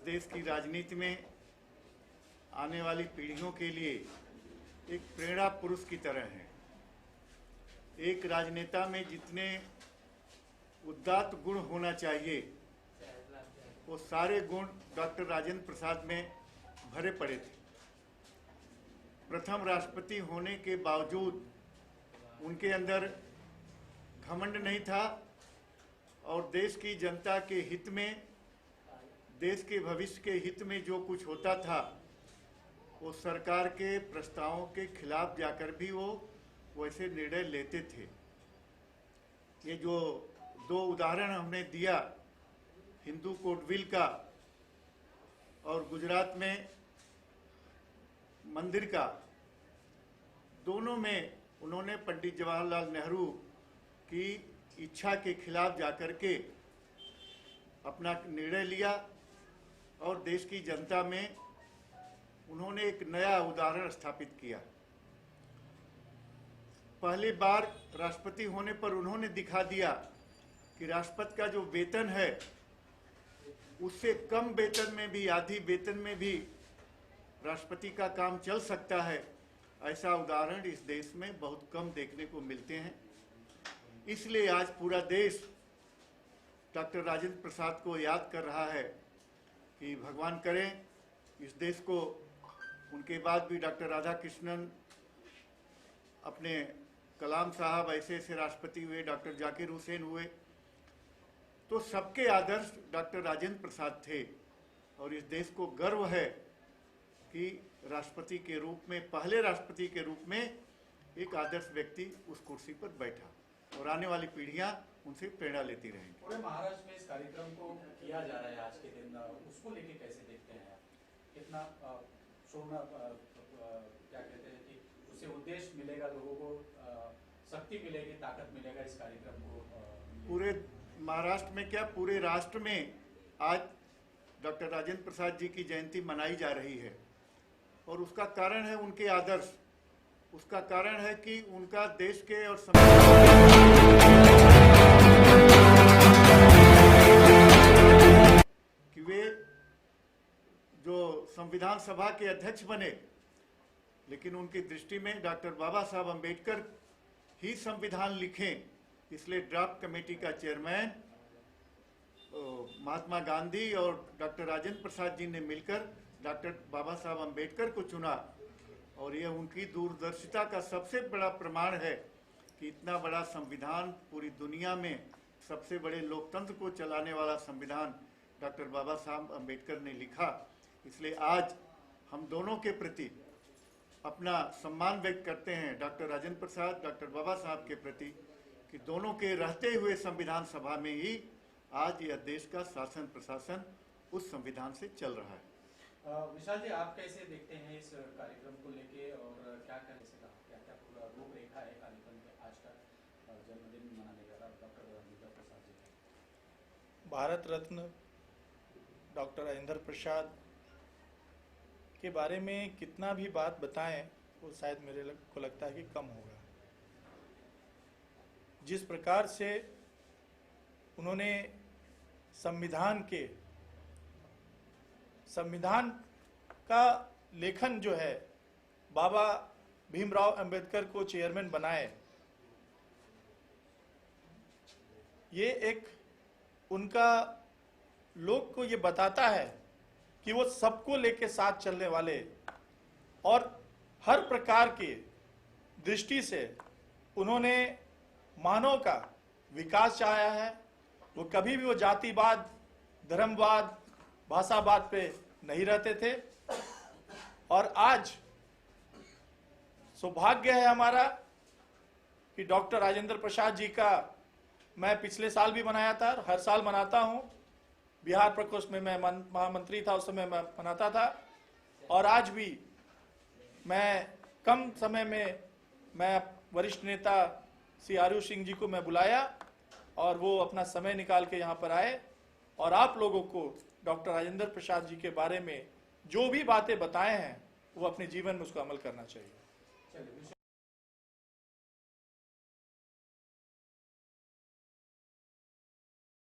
देश की राजनीति में आने वाली पीढ़ियों के लिए एक प्रेरणा पुरुष की तरह हैं। एक राजनेता में जितने उदात्त गुण होना चाहिए वो सारे गुण डॉक्टर राजेंद्र प्रसाद में भरे पड़े थे। प्रथम राष्ट्रपति होने के बावजूद उनके अंदर घमंड नहीं था और देश की जनता के हित में, देश के भविष्य के हित में जो कुछ होता था वो सरकार के प्रस्तावों के खिलाफ जाकर भी वो वैसे निर्णय लेते थे। ये जो दो उदाहरण हमने दिया, हिंदू कोडविल का और गुजरात में मंदिर का, दोनों में उन्होंने पंडित जवाहरलाल नेहरू की इच्छा के खिलाफ जाकर के अपना निर्णय लिया और देश की जनता में उन्होंने एक नया उदाहरण स्थापित किया। पहली बार राष्ट्रपति होने पर उन्होंने दिखा दिया कि राष्ट्रपति का जो वेतन है उससे कम वेतन में भी, आधी वेतन में भी राष्ट्रपति का काम चल सकता है। ऐसा उदाहरण इस देश में बहुत कम देखने को मिलते हैं। इसलिए आज पूरा देश डॉक्टर राजेंद्र प्रसाद को याद कर रहा है कि भगवान करें इस देश को, उनके बाद भी डॉक्टर राधाकृष्णन, अपने कलाम साहब ऐसे ऐसे राष्ट्रपति हुए, डॉक्टर जाकिर हुसैन हुए, तो सबके आदर्श डॉक्टर राजेंद्र प्रसाद थे। और इस देश को गर्व है कि राष्ट्रपति के रूप में, पहले राष्ट्रपति के रूप में एक आदर्श व्यक्ति उस कुर्सी पर बैठा और आने वाली पीढ़ियां उनसे प्रेरणा लेती रहेंगी। पूरे महाराष्ट्र में इस कार्यक्रम को किया जा रहा है आज के दिन, उसको लेके कैसे देखते हैं आप? कितना सोना क्या कहते हैं कि उससे उद्देश्य मिलेगा, लोगों को शक्ति मिलेगी, ताकत मिलेगा इस कार्यक्रम को? पूरे महाराष्ट्र में क्या, पूरे राष्ट्र में आज डॉक्टर राजेंद्र प्रसाद जी की जयंती मनाई जा रही है और उसका कारण है उनके आदर्श। उसका कारण है कि उनका देश के और कि वे जो संविधान सभा के अध्यक्ष बने, लेकिन उनकी दृष्टि में डॉक्टर बाबा साहब अंबेडकर ही संविधान लिखें, इसलिए ड्राफ्ट कमेटी का चेयरमैन महात्मा गांधी और डॉक्टर राजेंद्र प्रसाद जी ने मिलकर डॉक्टर बाबा साहब अंबेडकर को चुना। और ये उनकी दूरदर्शिता का सबसे बड़ा प्रमाण है कि इतना बड़ा संविधान, पूरी दुनिया में सबसे बड़े लोकतंत्र को चलाने वाला संविधान डॉक्टर बाबा साहब अंबेडकर ने लिखा। इसलिए आज हम दोनों के प्रति अपना सम्मान व्यक्त करते हैं, डॉक्टर राजेंद्र प्रसाद, डॉक्टर बाबा साहब के प्रति, कि दोनों के रहते हुए संविधान सभा में ही आज यह देश का शासन प्रशासन उस संविधान से चल रहा है। विशाल जी, आप कैसे देखते हैं इस कार्यक्रम को लेके और क्या क्या पूरा रूपरेखा है कार्यक्रम में? आज का जन्मदिन मनाने जा रहा डॉक्टर राजेंद्र प्रसाद जी का। भारत रत्न डॉक्टर राजेंद्र प्रसाद के बारे में कितना भी बात बताएं वो शायद मेरे को लगता है कि कम होगा। जिस प्रकार से उन्होंने संविधान का लेखन जो है, बाबा भीमराव अंबेडकर को चेयरमैन बनाए, ये एक उनका लोग को ये बताता है कि वो सबको लेके साथ चलने वाले और हर प्रकार की दृष्टि से उन्होंने मानव का विकास चाहा है। वो कभी भी वो जातिवाद, धर्मवाद, भाषावाद पे नहीं रहते थे। और आज सौभाग्य है हमारा कि डॉक्टर राजेंद्र प्रसाद जी का मैं पिछले साल भी मनाया था, हर साल मनाता हूं। बिहार प्रकोष्ठ में मैं महामंत्री था, उस समय मैं मनाता था। और आज भी मैं कम समय में मैं वरिष्ठ नेता श्री आरू सिंह जी को मैं बुलाया और वो अपना समय निकाल के यहाँ पर आए और आप लोगों को डॉक्टर राजेंद्र प्रसाद जी के बारे में जो भी बातें बताए हैं वो अपने जीवन में उसको अमल करना चाहिए।